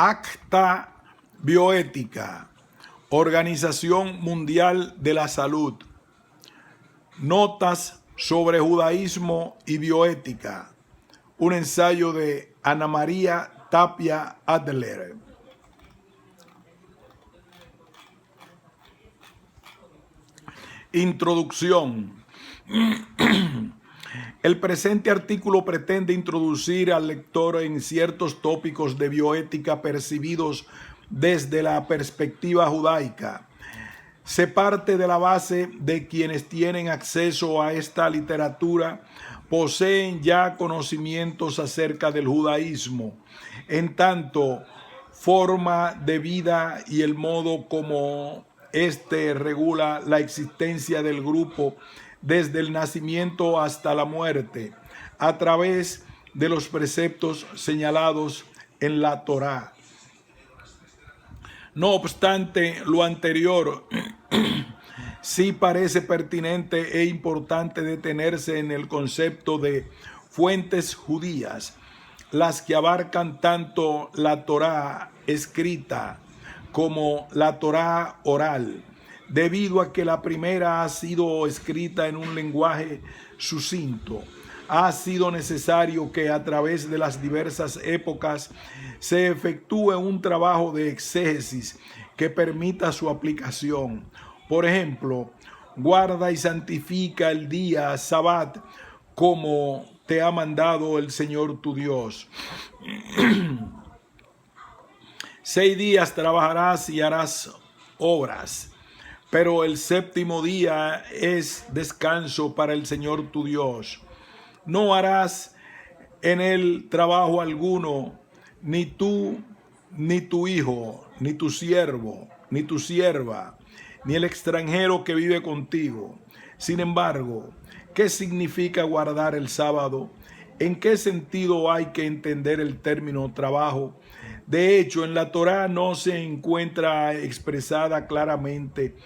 Acta Bioética, Organización Mundial de la Salud. Notas sobre judaísmo y bioética. Un ensayo de Ana María Tapia Adler. Introducción. El presente artículo pretende introducir al lector en ciertos tópicos de bioética percibidos desde la perspectiva judaica. Se parte de la base de quienes tienen acceso a esta literatura poseen ya conocimientos acerca del judaísmo, en tanto forma de vida y el modo como éste regula la existencia del grupo desde el nacimiento hasta la muerte, a través de los preceptos señalados en la Torá. No obstante lo anterior, sí parece pertinente e importante detenerse en el concepto de fuentes judías, las que abarcan tanto la Torá escrita como la Torá oral, debido a que la primera ha sido escrita en un lenguaje sucinto. Ha sido necesario que a través de las diversas épocas se efectúe un trabajo de exégesis que permita su aplicación. Por ejemplo, guarda y santifica el día Sabbat como te ha mandado el Señor tu Dios. 6 días trabajarás y harás obras, pero el séptimo día es descanso para el Señor tu Dios. No harás en él trabajo alguno, ni tú, ni tu hijo, ni tu siervo, ni tu sierva, ni el extranjero que vive contigo. Sin embargo, ¿qué significa guardar el sábado? ¿En qué sentido hay que entender el término trabajo? De hecho, en la Torá no se encuentra expresada claramente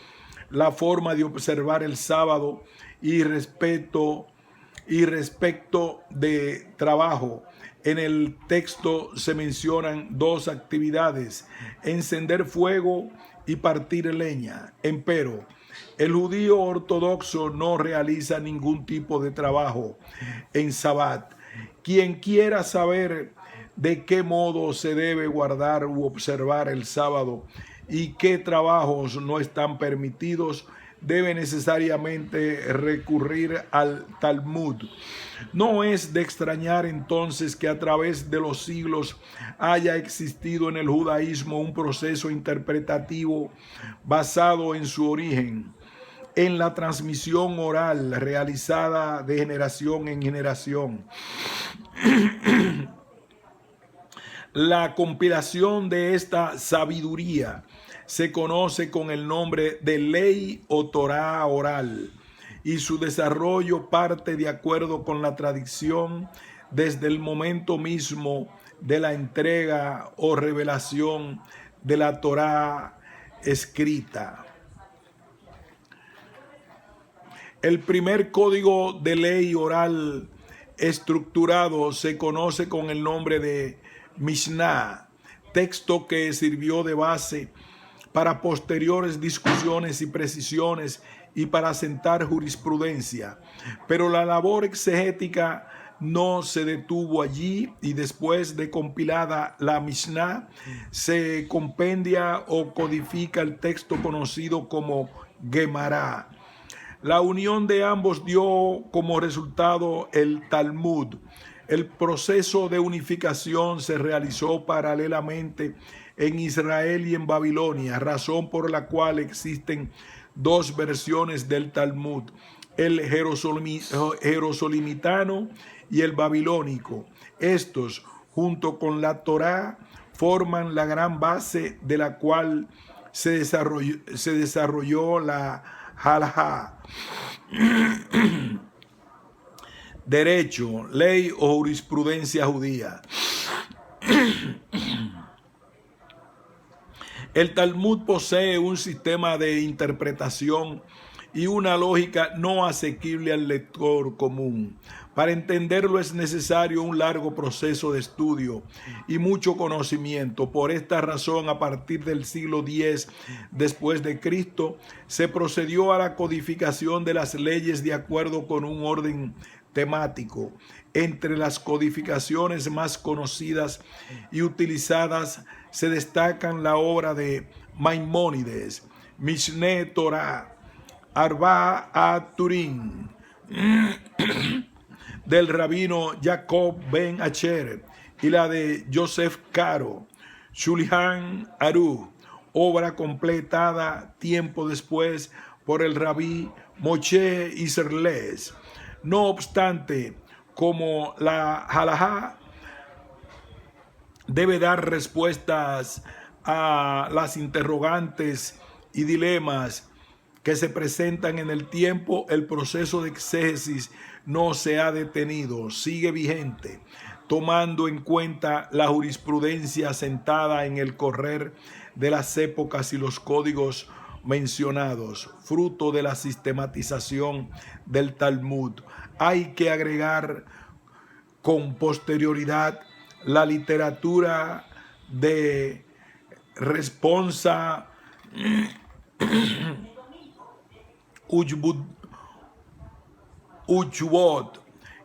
la forma de observar el sábado y respecto de trabajo. En el texto se mencionan 2 actividades: encender fuego y partir leña. Empero, el judío ortodoxo no realiza ningún tipo de trabajo en Sabbat. Quien quiera saber de qué modo se debe guardar u observar el sábado y qué trabajos no están permitidos, debe necesariamente recurrir al Talmud. No es de extrañar entonces que a través de los siglos haya existido en el judaísmo un proceso interpretativo basado en su origen en la transmisión oral realizada de generación en generación. La compilación de esta sabiduría se conoce con el nombre de ley o Torá oral, y su desarrollo parte de acuerdo con la tradición desde el momento mismo de la entrega o revelación de la Torá escrita. El primer código de ley oral estructurado se conoce con el nombre de Mishnah, texto que sirvió de base para posteriores discusiones y precisiones y para sentar jurisprudencia. Pero la labor exegética no se detuvo allí, y después de compilada la Mishnah, se compendia o codifica el texto conocido como Gemara. La unión de ambos dio como resultado el Talmud. El proceso de unificación se realizó paralelamente en Israel y en Babilonia, razón por la cual existen 2 versiones del Talmud, el jerosolimitano y el babilónico. Estos, junto con la Torá, forman la gran base de la cual se desarrolló la halajá. Derecho, ley o jurisprudencia judía. El Talmud posee un sistema de interpretación y una lógica no asequible al lector común. Para entenderlo es necesario un largo proceso de estudio y mucho conocimiento. Por esta razón, a partir del siglo X después de Cristo, se procedió a la codificación de las leyes de acuerdo con un orden temático. Entre las codificaciones más conocidas y utilizadas se destacan la obra de Maimónides, Mishneh Torah, Arba a-Turin, del rabino Jacob ben Acher, y la de Joseph Caro, Shulchan Aruch, obra completada tiempo después por el rabí Moshe Isserles. No obstante, como la halajá debe dar respuestas a las interrogantes y dilemas que se presentan en el tiempo, el proceso de exégesis no se ha detenido, sigue vigente, tomando en cuenta la jurisprudencia asentada en el correr de las épocas y los códigos mencionados, fruto de la sistematización del Talmud. Hay que agregar con posterioridad la literatura de responsa Uchvot,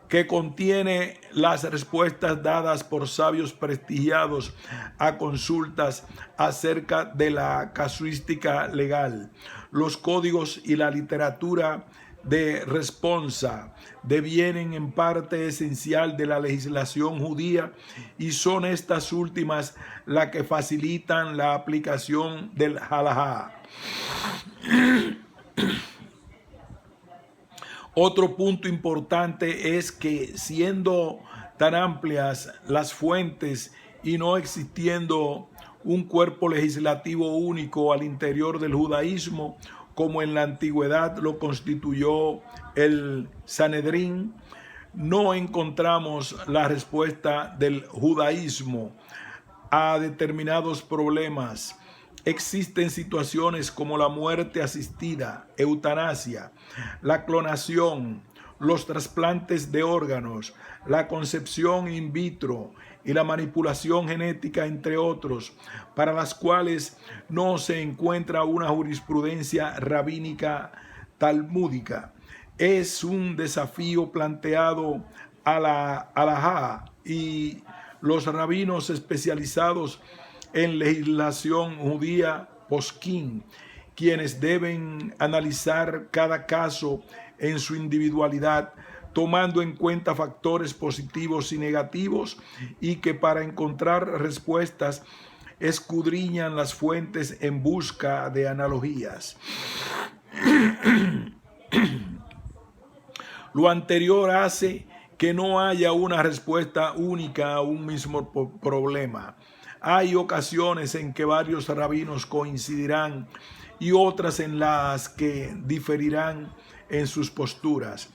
que contiene las respuestas dadas por sabios prestigiados a consultas acerca de la casuística legal. Los códigos y la literatura de responsa devienen en parte esencial de la legislación judía y son estas últimas las que facilitan la aplicación del halajá. Otro punto importante es que, siendo tan amplias las fuentes y no existiendo un cuerpo legislativo único al interior del judaísmo, como en la antigüedad lo constituyó el Sanedrín, no encontramos la respuesta del judaísmo a determinados problemas. Existen situaciones como la muerte asistida, eutanasia, la clonación, los trasplantes de órganos, la concepción in vitro y la manipulación genética, entre otros, para las cuales no se encuentra una jurisprudencia rabínica talmúdica. Es un desafío planteado a la halajá y los rabinos especializados en legislación judía posquín, quienes deben analizar cada caso en su individualidad, tomando en cuenta factores positivos y negativos, y que para encontrar respuestas escudriñan las fuentes en busca de analogías. Lo anterior hace que no haya una respuesta única a un mismo problema. Hay ocasiones en que varios rabinos coincidirán y otras en las que diferirán en sus posturas.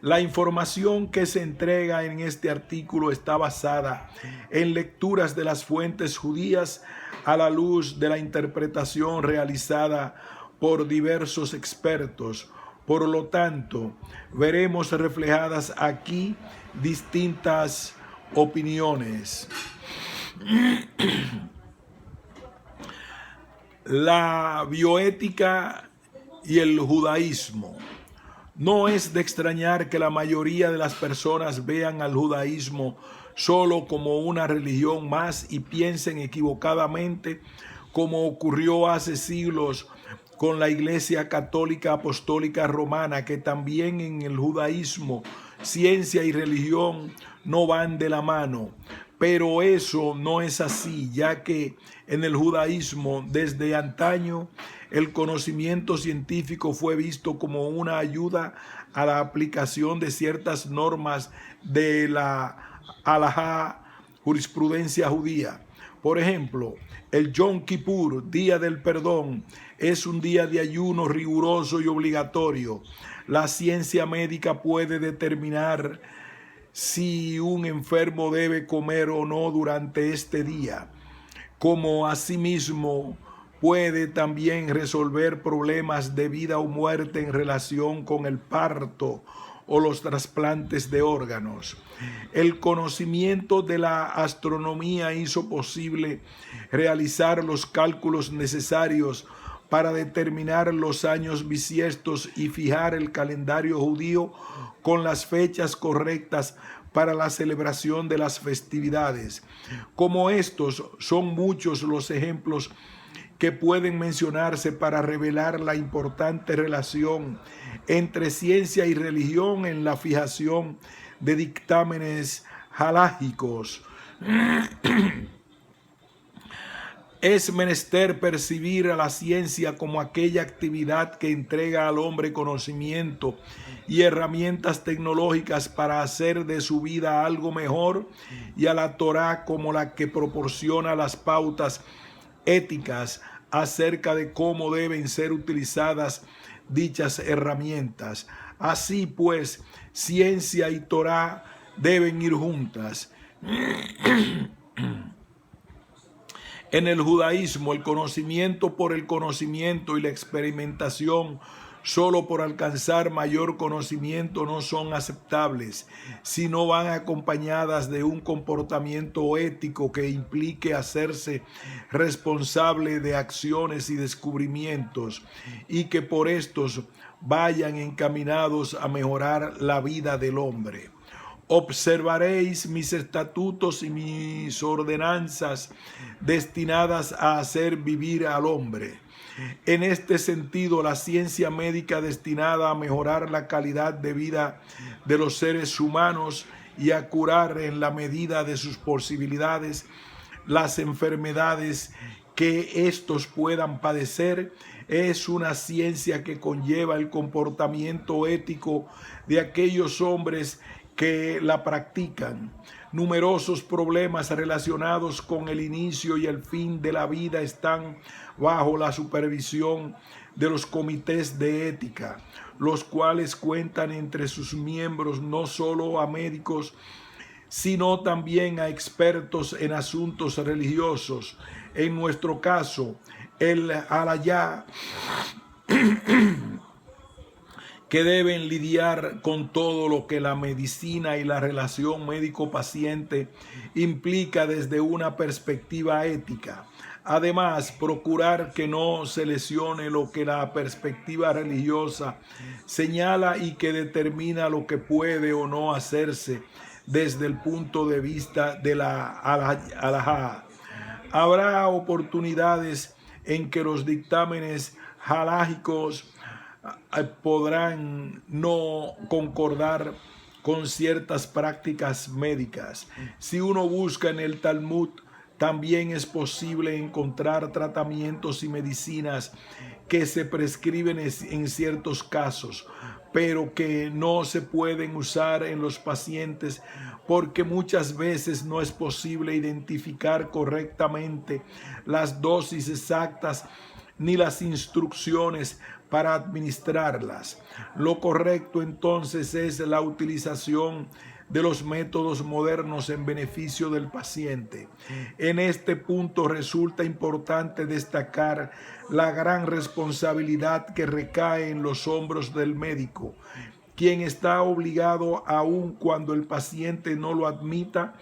La información que se entrega en este artículo está basada en lecturas de las fuentes judías a la luz de la interpretación realizada por diversos expertos. Por lo tanto, veremos reflejadas aquí distintas opiniones. La bioética y el judaísmo. No es de extrañar que la mayoría de las personas vean al judaísmo solo como una religión más y piensen equivocadamente, como ocurrió hace siglos con la Iglesia Católica Apostólica Romana, que también en el judaísmo ciencia y religión no van de la mano. Pero eso no es así, ya que en el judaísmo desde antaño el conocimiento científico fue visto como una ayuda a la aplicación de ciertas normas de la halajá, jurisprudencia judía. Por ejemplo, el Yom Kippur, Día del Perdón, es un día de ayuno riguroso y obligatorio. La ciencia médica puede determinar si un enfermo debe comer o no durante este día, como asimismo puede también resolver problemas de vida o muerte en relación con el parto o los trasplantes de órganos. El conocimiento de la astronomía hizo posible realizar los cálculos necesarios para determinar los años bisiestos y fijar el calendario judío con las fechas correctas para la celebración de las festividades. Como estos, son muchos los ejemplos que pueden mencionarse para revelar la importante relación entre ciencia y religión en la fijación de dictámenes halágicos. Es menester percibir a la ciencia como aquella actividad que entrega al hombre conocimiento y herramientas tecnológicas para hacer de su vida algo mejor, y a la Torá como la que proporciona las pautas éticas acerca de cómo deben ser utilizadas dichas herramientas. Así pues, ciencia y Torá deben ir juntas. En el judaísmo, el conocimiento por el conocimiento y la experimentación solo por alcanzar mayor conocimiento no son aceptables, si no van acompañadas de un comportamiento ético que implique hacerse responsable de acciones y descubrimientos, y que por estos vayan encaminados a mejorar la vida del hombre. Observaréis mis estatutos y mis ordenanzas destinadas a hacer vivir al hombre. En este sentido, la ciencia médica destinada a mejorar la calidad de vida de los seres humanos y a curar en la medida de sus posibilidades las enfermedades que éstos puedan padecer, es una ciencia que conlleva el comportamiento ético de aquellos hombres que la practican. Numerosos problemas relacionados con el inicio y el fin de la vida están bajo la supervisión de los comités de ética, los cuales cuentan entre sus miembros no solo a médicos, sino también a expertos en asuntos religiosos. En nuestro caso, el halayá, que deben lidiar con todo lo que la medicina y la relación médico-paciente implica desde una perspectiva ética. Además, procurar que no se lesione lo que la perspectiva religiosa señala y que determina lo que puede o no hacerse desde el punto de vista de la halajá. Habrá oportunidades en que los dictámenes halágicos podrán no concordar con ciertas prácticas médicas. Si uno busca en el Talmud, también es posible encontrar tratamientos y medicinas que se prescriben en ciertos casos, pero que no se pueden usar en los pacientes porque muchas veces no es posible identificar correctamente las dosis exactas ni las instrucciones para administrarlas. Lo correcto entonces es la utilización de los métodos modernos en beneficio del paciente. En este punto resulta importante destacar la gran responsabilidad que recae en los hombros del médico, quien está obligado, aun cuando el paciente no lo admita,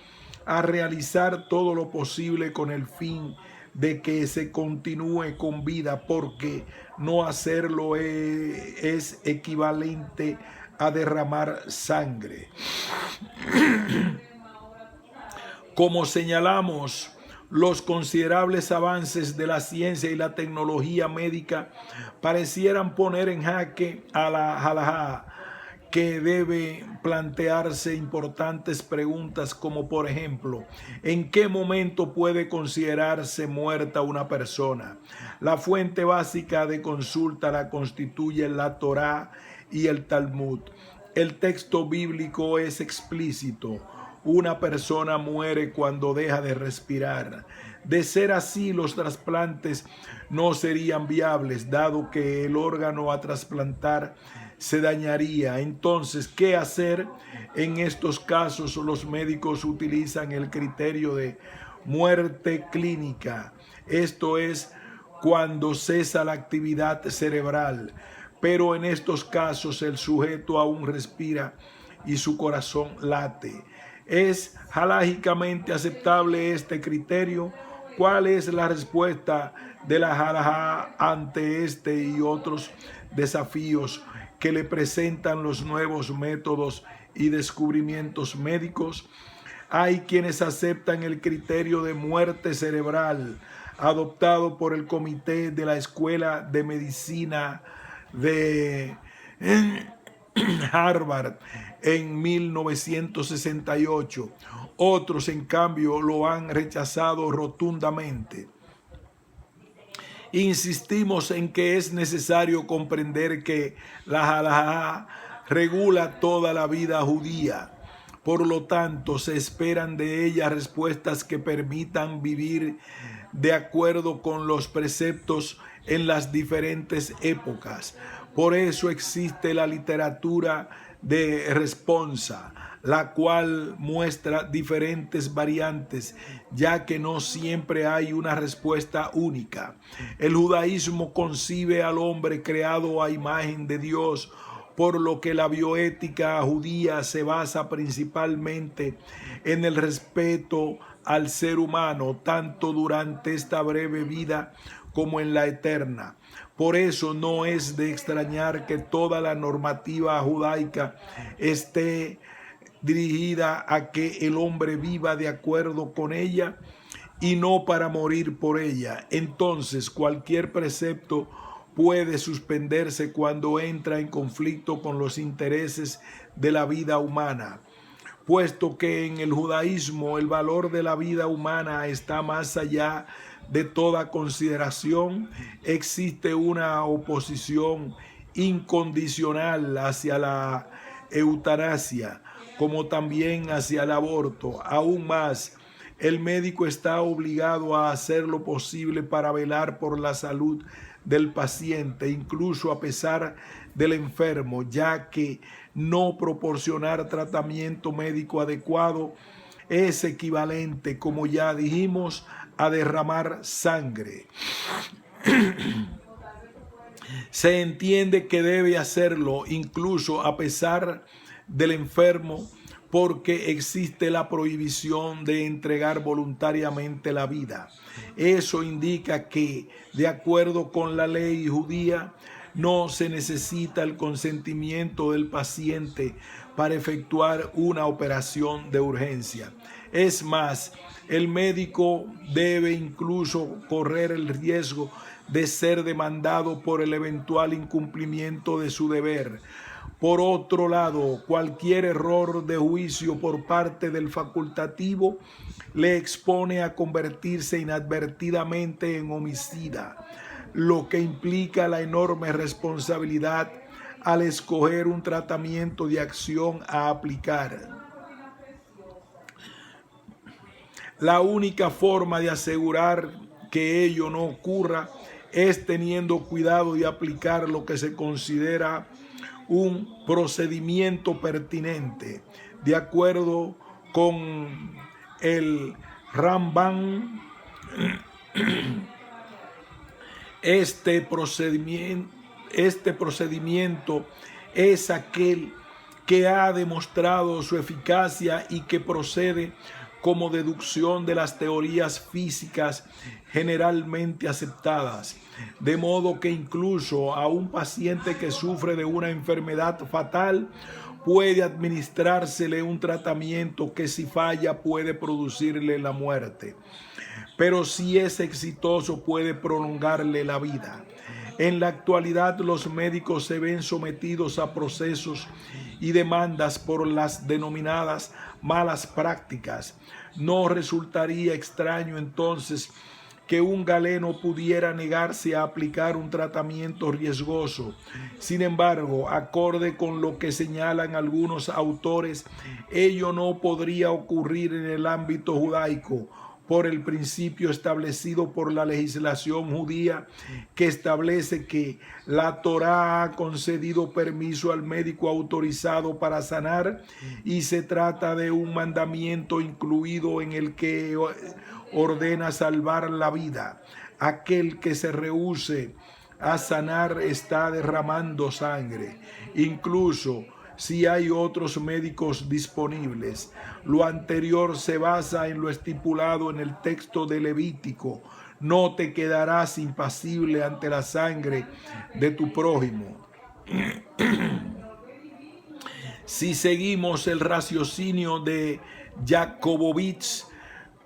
a realizar todo lo posible con el fin de que se continúe con vida, porque no hacerlo es equivalente a derramar sangre. Como señalamos, los considerables avances de la ciencia y la tecnología médica parecieran poner en jaque a la halajá, que debe plantearse importantes preguntas como, por ejemplo, ¿en qué momento puede considerarse muerta una persona? La fuente básica de consulta la constituye la Torá y el Talmud. El texto bíblico es explícito: una persona muere cuando deja de respirar. De ser así, los trasplantes no serían viables, dado que el órgano a trasplantar se dañaría. Entonces, ¿qué hacer? En estos casos, los médicos utilizan el criterio de muerte clínica. Esto es cuando cesa la actividad cerebral, pero en estos casos el sujeto aún respira y su corazón late. ¿Es halágicamente aceptable este criterio? ¿Cuál es la respuesta de la halajá ante este y otros desafíos que le presentan los nuevos métodos y descubrimientos médicos? Hay quienes aceptan el criterio de muerte cerebral adoptado por el Comité de la Escuela de Medicina de Harvard en 1968. Otros, en cambio, lo han rechazado rotundamente. Insistimos en que es necesario comprender que la halajá regula toda la vida judía. Por lo tanto, se esperan de ella respuestas que permitan vivir de acuerdo con los preceptos en las diferentes épocas. Por eso existe la literatura de responsa, la cual muestra diferentes variantes, ya que no siempre hay una respuesta única. El judaísmo concibe al hombre creado a imagen de Dios, por lo que la bioética judía se basa principalmente en el respeto al ser humano, tanto durante esta breve vida como en la eterna. Por eso no es de extrañar que toda la normativa judaica esté dirigida a que el hombre viva de acuerdo con ella y no para morir por ella. Entonces, cualquier precepto puede suspenderse cuando entra en conflicto con los intereses de la vida humana. Puesto que en el judaísmo el valor de la vida humana está más allá de toda consideración, existe una oposición incondicional hacia la eutanasia, como también hacia el aborto. Aún más, el médico está obligado a hacer lo posible para velar por la salud del paciente, incluso a pesar del enfermo, ya que no proporcionar tratamiento médico adecuado es equivalente, como ya dijimos, a derramar sangre. Se entiende que debe hacerlo incluso a pesar del enfermo, porque existe la prohibición de entregar voluntariamente la vida. Eso indica que, de acuerdo con la ley judía, no se necesita el consentimiento del paciente para efectuar una operación de urgencia. Es más, el médico debe incluso correr el riesgo de ser demandado por el eventual incumplimiento de su deber. Por otro lado, cualquier error de juicio por parte del facultativo le expone a convertirse inadvertidamente en homicida, lo que implica la enorme responsabilidad al escoger un tratamiento de acción a aplicar. La única forma de asegurar que ello no ocurra es teniendo cuidado de aplicar lo que se considera un procedimiento pertinente. De acuerdo con el Rambam, este procedimiento es aquel que ha demostrado su eficacia y que procede como deducción de las teorías físicas generalmente aceptadas, de modo que incluso a un paciente que sufre de una enfermedad fatal puede administrársele un tratamiento que, si falla, puede producirle la muerte, pero si es exitoso puede prolongarle la vida. En la actualidad, los médicos se ven sometidos a procesos y demandas por las denominadas malas prácticas. No resultaría extraño entonces que un galeno pudiera negarse a aplicar un tratamiento riesgoso. Sin embargo, acorde con lo que señalan algunos autores, ello no podría ocurrir en el ámbito judaico, por el principio establecido por la legislación judía, que establece que la Torá ha concedido permiso al médico autorizado para sanar, y se trata de un mandamiento incluido en el que ordena salvar la vida. Aquel que se rehúse a sanar está derramando sangre, incluso si hay otros médicos disponibles. Lo anterior se basa en lo estipulado en el texto de Levítico. No te quedarás impasible ante la sangre de tu prójimo. Si seguimos el raciocinio de Jakobovich,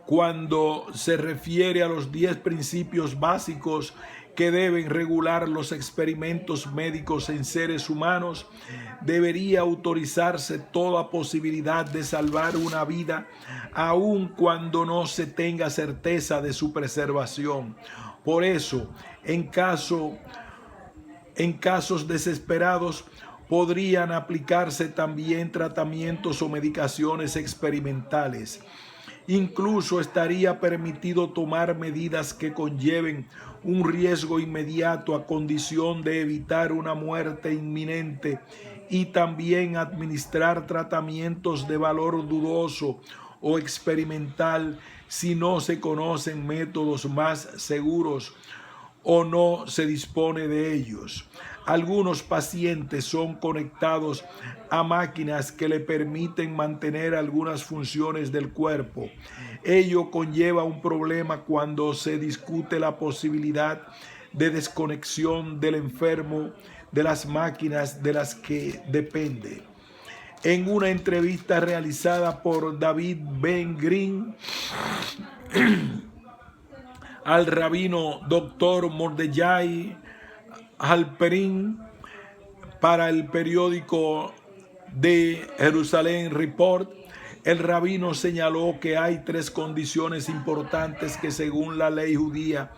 cuando se refiere a los 10 principios básicos que deben regular los experimentos médicos en seres humanos, debería autorizarse toda posibilidad de salvar una vida, aun cuando no se tenga certeza de su preservación. Por eso, en casos desesperados, podrían aplicarse también tratamientos o medicaciones experimentales. Incluso estaría permitido tomar medidas que conlleven un riesgo inmediato a condición de evitar una muerte inminente, y también administrar tratamientos de valor dudoso o experimental si no se conocen métodos más seguros o no se dispone de ellos. Algunos pacientes son conectados a máquinas que le permiten mantener algunas funciones del cuerpo. Ello conlleva un problema cuando se discute la posibilidad de desconexión del enfermo de las máquinas de las que depende. En una entrevista realizada por David Ben Green al rabino Dr. Mordechai Halperin para el periódico de Jerusalem Report, el rabino señaló que hay 3 condiciones importantes que, según la ley judía,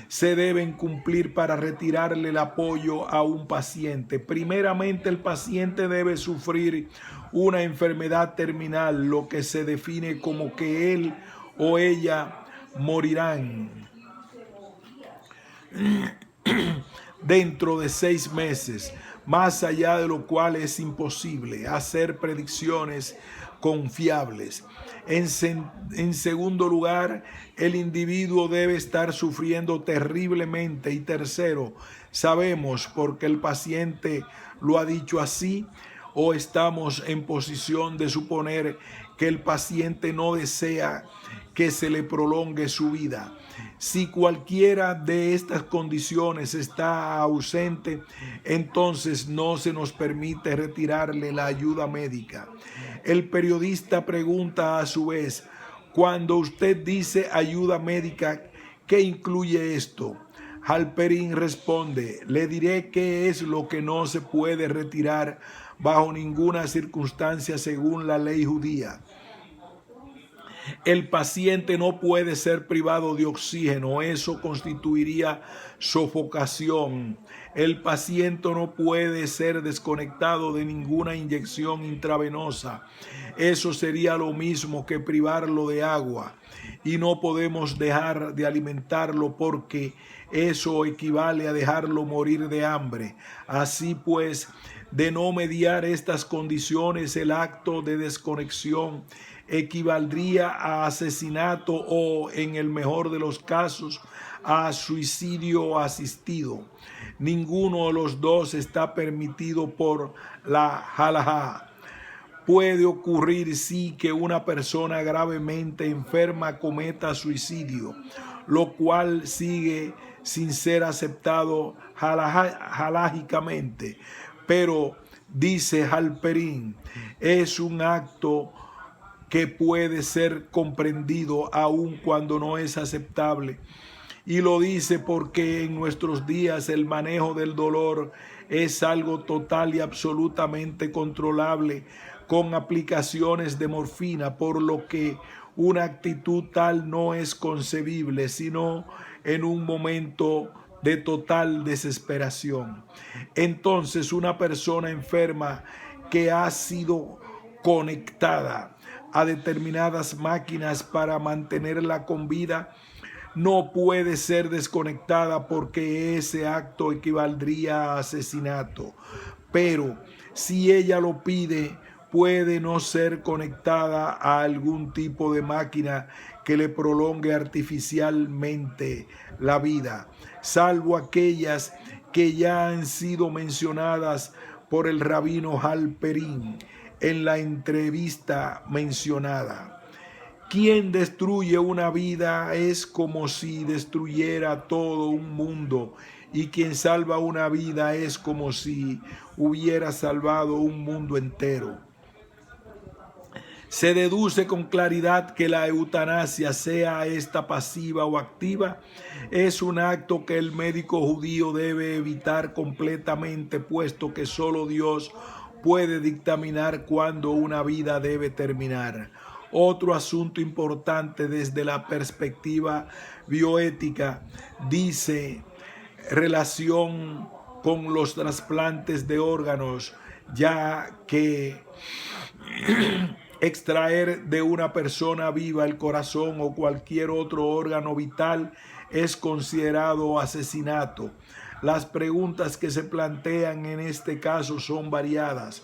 se deben cumplir para retirarle el apoyo a un paciente. Primeramente, el paciente debe sufrir una enfermedad terminal, lo que se define como que él o ella morirán dentro de 6 meses, más allá de lo cual es imposible hacer predicciones confiables. En segundo lugar, el individuo debe estar sufriendo terriblemente. Y tercero, sabemos porque el paciente lo ha dicho así, o estamos en posición de suponer que el paciente no desea que se le prolongue su vida. Si cualquiera de estas condiciones está ausente, entonces no se nos permite retirarle la ayuda médica. El periodista pregunta a su vez: cuando usted dice ayuda médica, ¿qué incluye esto? Halperin responde: le diré qué es lo que no se puede retirar bajo ninguna circunstancia según la ley judía. El paciente no puede ser privado de oxígeno, eso constituiría sofocación. El paciente no puede ser desconectado de ninguna inyección intravenosa, eso sería lo mismo que privarlo de agua. Y no podemos dejar de alimentarlo porque eso equivale a dejarlo morir de hambre. Así pues, de no mediar estas condiciones, el acto de desconexión equivaldría a asesinato o, en el mejor de los casos, a suicidio asistido. Ninguno de los dos está permitido por la halajá. Puede ocurrir sí que una persona gravemente enferma cometa suicidio, lo cual sigue sin ser aceptado halágicamente, pero, dice Halperin, es un acto que puede ser comprendido aun cuando no es aceptable. Y lo dice porque en nuestros días el manejo del dolor es algo total y absolutamente controlable con aplicaciones de morfina, por lo que una actitud tal no es concebible sino en un momento de total desesperación. Entonces, una persona enferma que ha sido conectada a determinadas máquinas para mantenerla con vida no puede ser desconectada porque ese acto equivaldría a asesinato. Pero si ella lo pide, puede no ser conectada a algún tipo de máquina que le prolongue artificialmente la vida, salvo aquellas que ya han sido mencionadas por el rabino Halperin en la entrevista mencionada. Quien destruye una vida es como si destruyera todo un mundo, y quien salva una vida es como si hubiera salvado un mundo entero. Se deduce con claridad que la eutanasia, sea esta pasiva o activa, es un acto que el médico judío debe evitar completamente, puesto que solo Dios puede dictaminar cuándo una vida debe terminar. Otro asunto importante desde la perspectiva bioética dice relación con los trasplantes de órganos, ya que extraer de una persona viva el corazón o cualquier otro órgano vital es considerado asesinato. Las preguntas que se plantean en este caso son variadas.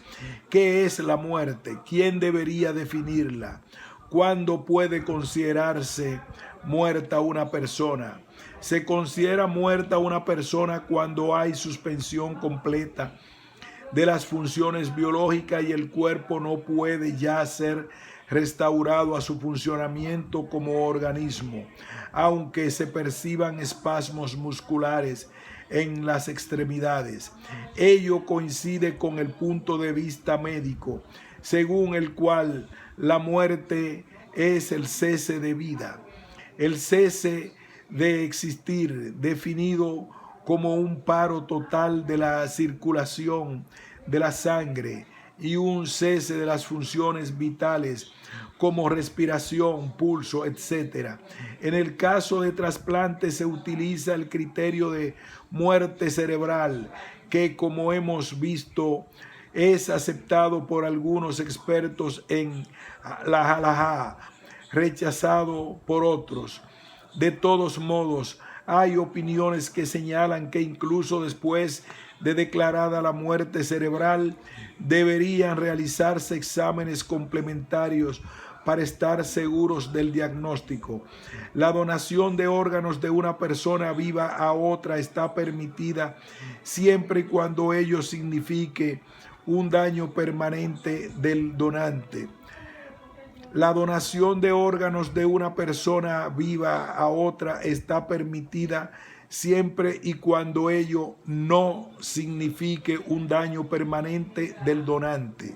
¿Qué es la muerte? ¿Quién debería definirla? ¿Cuándo puede considerarse muerta una persona? Se considera muerta una persona cuando hay suspensión completa de las funciones biológicas y el cuerpo no puede ya ser restaurado a su funcionamiento como organismo, aunque se perciban espasmos musculares en las extremidades. Ello coincide con el punto de vista médico, según el cual la muerte es el cese de vida, el cese de existir, definido como un paro total de la circulación de la sangre y un cese de las funciones vitales como respiración, pulso, etc. En el caso de trasplante se utiliza el criterio de muerte cerebral, que, como hemos visto, es aceptado por algunos expertos en la halajá, rechazado por otros. De todos modos, hay opiniones que señalan que incluso después de declarada la muerte cerebral, deberían realizarse exámenes complementarios para estar seguros del diagnóstico. La donación de órganos de una persona viva a otra está permitida siempre y cuando ello signifique un daño permanente del donante. La donación de órganos de una persona viva a otra está permitida siempre y cuando ello no signifique un daño permanente del donante.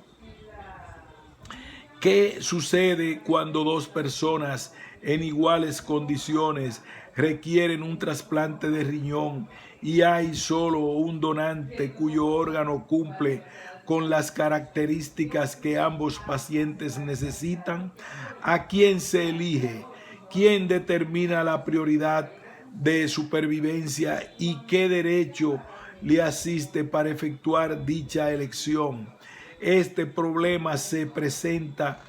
¿Qué sucede cuando dos personas en iguales condiciones requieren un trasplante de riñón y hay solo un donante cuyo órgano cumple con las características que ambos pacientes necesitan? ¿A quién se elige? ¿Quién determina la prioridad de supervivencia y qué derecho le asiste para efectuar dicha elección? Este problema se presenta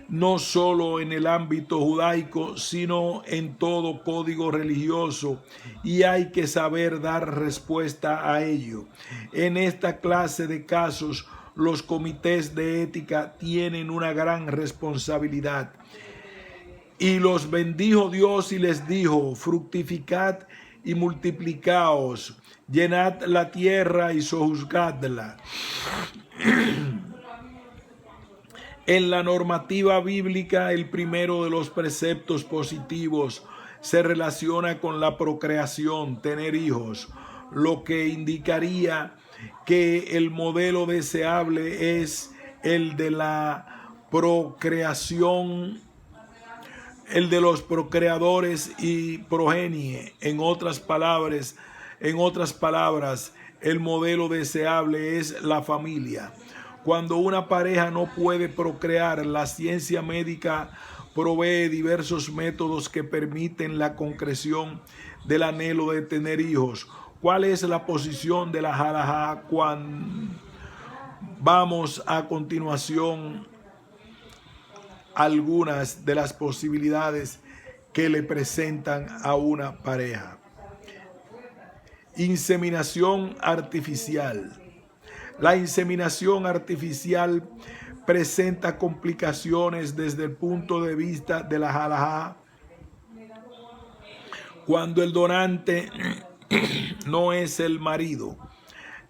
no solo en el ámbito judaico, sino en todo código religioso, y hay que saber dar respuesta a ello. En esta clase de casos, los comités de ética tienen una gran responsabilidad. Y los bendijo Dios y les dijo: fructificad y multiplicaos, llenad la tierra y sojuzgadla. En la normativa bíblica, el primero de los preceptos positivos se relaciona con la procreación, tener hijos, lo que indicaría que el modelo deseable es el de la procreación, el de los procreadores y progenie. En otras palabras, el modelo deseable es la familia. Cuando una pareja no puede procrear, la ciencia médica provee diversos métodos que permiten la concreción del anhelo de tener hijos. ¿Cuál es la posición de la halajá? Vamos a continuación algunas de las posibilidades que le presentan a una pareja. Inseminación artificial. La inseminación artificial presenta complicaciones desde el punto de vista de la halajá cuando el donante no es el marido.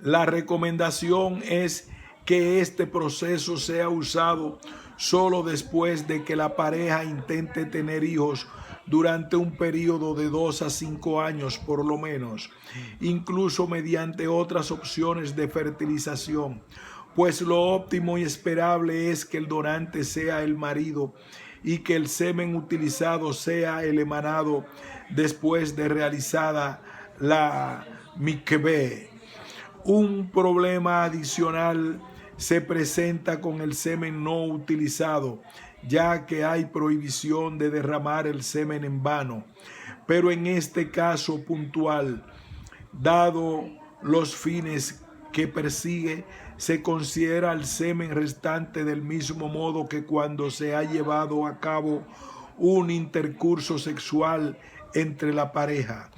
La recomendación es que este proceso sea usado solo después de que la pareja intente tener hijos durante un periodo de 2 a 5 años por lo menos, incluso mediante otras opciones de fertilización, pues lo óptimo y esperable es que el donante sea el marido y que el semen utilizado sea el emanado después de realizada la mikveh. Un problema adicional se presenta con el semen no utilizado, ya que hay prohibición de derramar el semen en vano. Pero en este caso puntual, dado los fines que persigue, se considera el semen restante del mismo modo que cuando se ha llevado a cabo un intercurso sexual entre la pareja.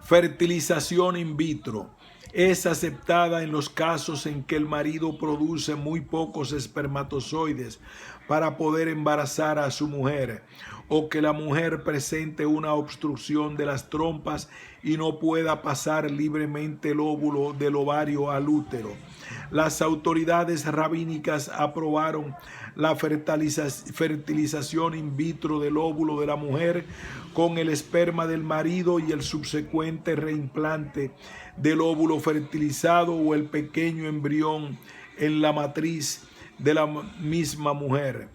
Fertilización in vitro. Es aceptada en los casos en que el marido produce muy pocos espermatozoides para poder embarazar a su mujer, o que la mujer presente una obstrucción de las trompas y no pueda pasar libremente el óvulo del ovario al útero. Las autoridades rabínicas aprobaron la fertilización in vitro del óvulo de la mujer con el esperma del marido y el subsecuente reimplante del óvulo fertilizado o el pequeño embrión en la matriz de la misma mujer.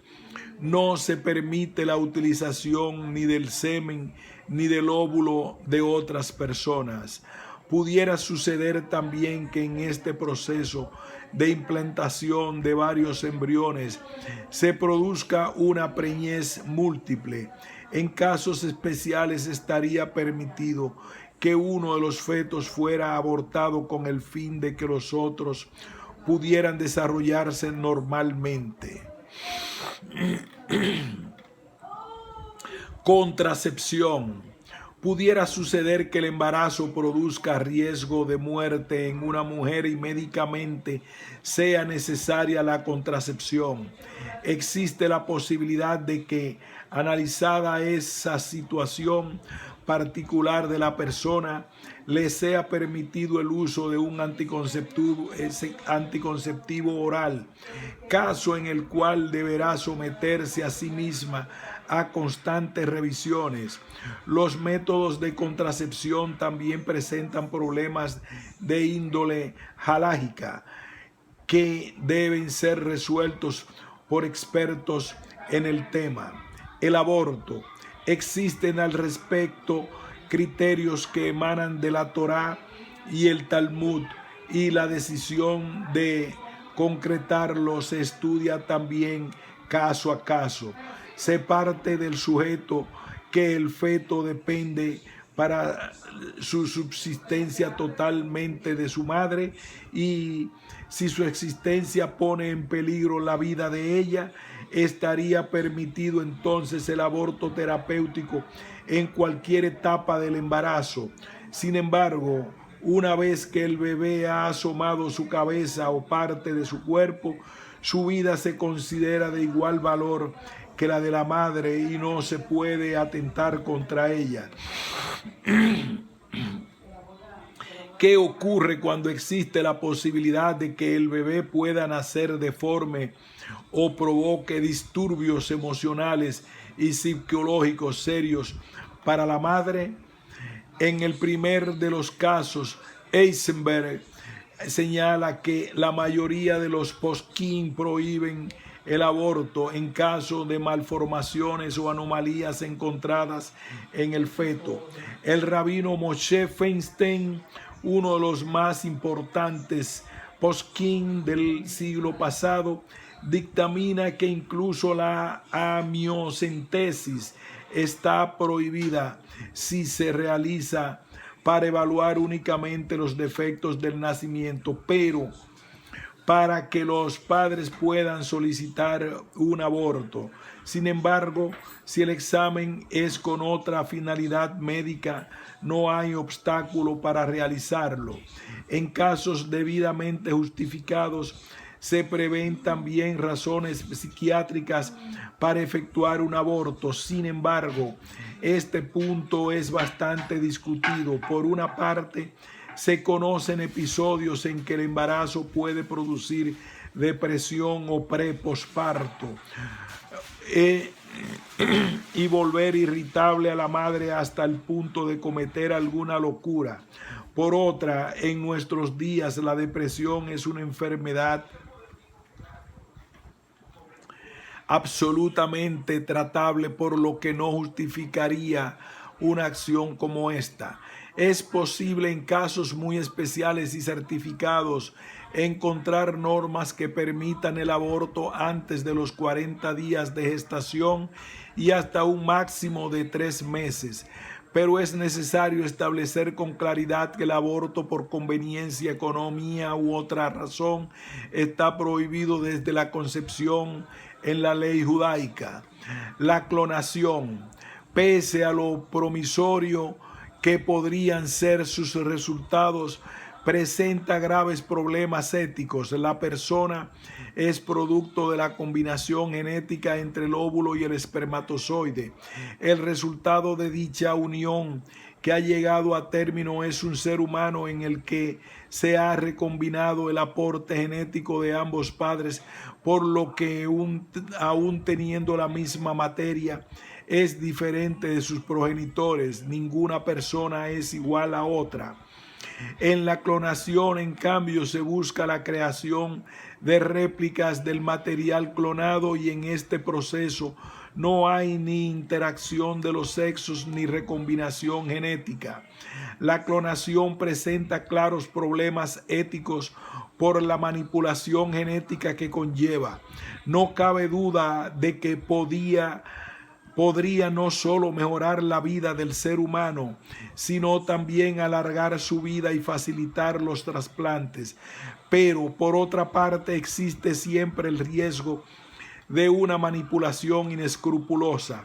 No se permite la utilización ni del semen ni del óvulo de otras personas. Pudiera suceder también que en este proceso de implantación de varios embriones se produzca una preñez múltiple. En casos especiales estaría permitido que uno de los fetos fuera abortado con el fin de que los otros pudieran desarrollarse normalmente. Contracepción. Pudiera suceder que el embarazo produzca riesgo de muerte en una mujer y médicamente sea necesaria la contracepción. Existe la posibilidad de que, analizada esa situación particular de la persona, le sea permitido el uso de un anticonceptivo oral, caso en el cual deberá someterse a sí misma a constantes revisiones. Los métodos de contracepción también presentan problemas de índole halágica que deben ser resueltos por expertos en el tema. El aborto. Existen al respecto criterios que emanan de la Torá y el Talmud, y la decisión de concretarlos se estudia también caso a caso. Se parte del sujeto que el feto depende para su subsistencia totalmente de su madre, y si su existencia pone en peligro la vida de ella, estaría permitido entonces el aborto terapéutico en cualquier etapa del embarazo. Sin embargo, una vez que el bebé ha asomado su cabeza o parte de su cuerpo, su vida se considera de igual valor que la de la madre y no se puede atentar contra ella. ¿Qué ocurre cuando existe la posibilidad de que el bebé pueda nacer deforme o provoque disturbios emocionales y psicológicos serios para la madre? En el primer de los casos, Eisenberg señala que la mayoría de los poskim prohíben el aborto en caso de malformaciones o anomalías encontradas en el feto. El rabino Moshe Feinstein, uno de los más importantes poskim del siglo pasado, dictamina que incluso la amniocentesis está prohibida si se realiza para evaluar únicamente los defectos del nacimiento, pero para que los padres puedan solicitar un aborto Sin embargo, si el examen es con otra finalidad médica, no hay obstáculo para realizarlo. En casos debidamente justificados, se prevén también razones psiquiátricas para efectuar un aborto. Sin embargo, este punto es bastante discutido. Por una parte, se conocen episodios en que el embarazo puede producir depresión o posparto y volver irritable a la madre hasta el punto de cometer alguna locura. Por otra, en nuestros días la depresión es una enfermedad absolutamente tratable, por lo que no justificaría una acción como esta. Es posible en casos muy especiales y certificados encontrar normas que permitan el aborto antes de los 40 días de gestación y hasta un máximo de 3 meses. Pero es necesario establecer con claridad que el aborto por conveniencia, economía u otra razón está prohibido desde la concepción en la ley judaica. La clonación, pese a lo promisorio que podrían ser sus resultados, presenta graves problemas éticos. La persona es producto de la combinación genética entre el óvulo y el espermatozoide. El resultado de dicha unión que ha llegado a término es un ser humano en el que se ha recombinado el aporte genético de ambos padres, por lo que aún teniendo la misma materia, es diferente de sus progenitores. Ninguna persona es igual a otra. En la clonación, en cambio, se busca la creación de réplicas del material clonado, y en este proceso no hay ni interacción de los sexos ni recombinación genética. La clonación presenta claros problemas éticos por la manipulación genética que conlleva. No cabe duda de que podría no solo mejorar la vida del ser humano, sino también alargar su vida y facilitar los trasplantes. Pero por otra parte existe siempre el riesgo de una manipulación inescrupulosa.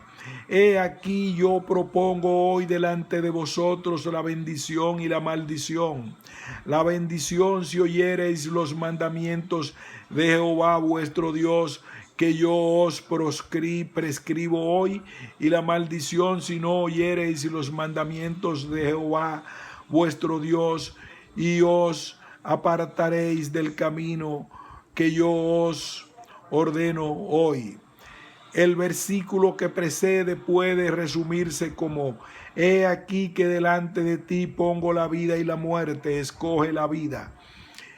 He aquí yo propongo hoy delante de vosotros la bendición y la maldición. La bendición, si oyereis los mandamientos de Jehová vuestro Dios, que yo os prescribo hoy, y la maldición, si no oyereis los mandamientos de Jehová vuestro Dios, y os apartaréis del camino que yo os ordeno hoy. El versículo que precede puede resumirse como: he aquí que delante de ti pongo la vida y la muerte, escoge la vida.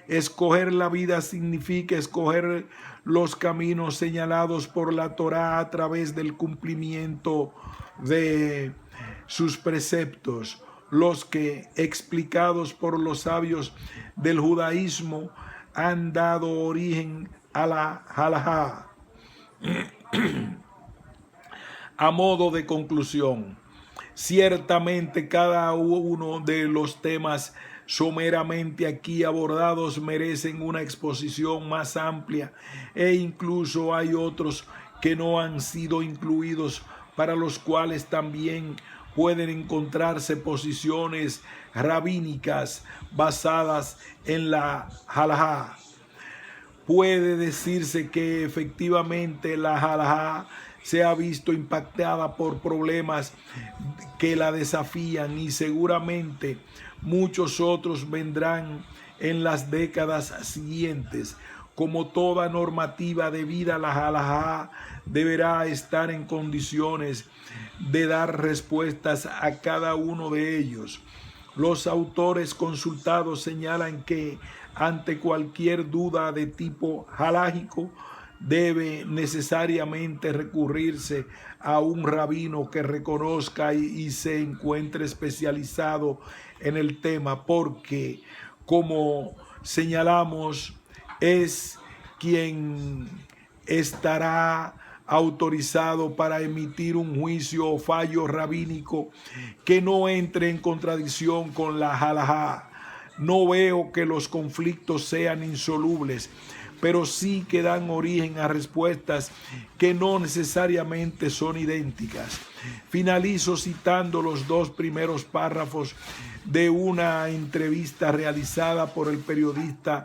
Escoger la vida significa escoger los caminos señalados por la Torá a través del cumplimiento de sus preceptos, los que, explicados por los sabios del judaísmo, han dado origen a la halajá. A modo de conclusión, ciertamente cada uno de los temas someramente aquí abordados merecen una exposición más amplia, e incluso hay otros que no han sido incluidos, para los cuales también pueden encontrarse posiciones rabínicas basadas en la halajá. Puede decirse que efectivamente la halajá se ha visto impactada por problemas que la desafían, y seguramente muchos otros vendrán en las décadas siguientes. Como toda normativa debida, la halajá deberá estar en condiciones de dar respuestas a cada uno de ellos. Los autores consultados señalan que ante cualquier duda de tipo halágico debe necesariamente recurrirse a un rabino que reconozca y se encuentre especializado en el tema, porque, como señalamos, es quien estará autorizado para emitir un juicio o fallo rabínico que no entre en contradicción con la halajá. No veo que los conflictos sean insolubles, pero sí que dan origen a respuestas que no necesariamente son idénticas. Finalizo citando los dos primeros párrafos de una entrevista realizada por el periodista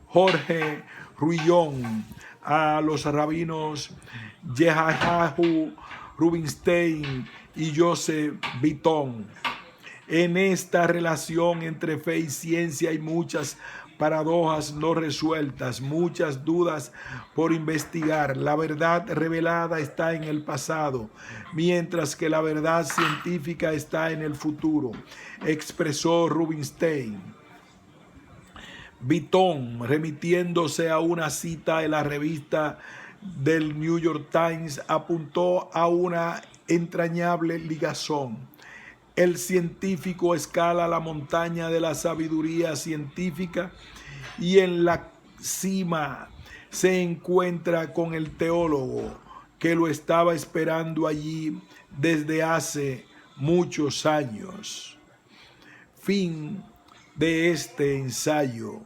Jorge Ruillón a los rabinos Yehayahu Rubinstein y Joseph Bitton. En esta relación entre fe y ciencia hay muchas paradojas no resueltas, muchas dudas por investigar. La verdad revelada está en el pasado, mientras que la verdad científica está en el futuro, expresó Rubinstein. Bitton, remitiéndose a una cita de la revista del New York Times, apuntó a una entrañable ligazón. El científico escala la montaña de la sabiduría científica y en la cima se encuentra con el teólogo que lo estaba esperando allí desde hace muchos años. Fin de este ensayo.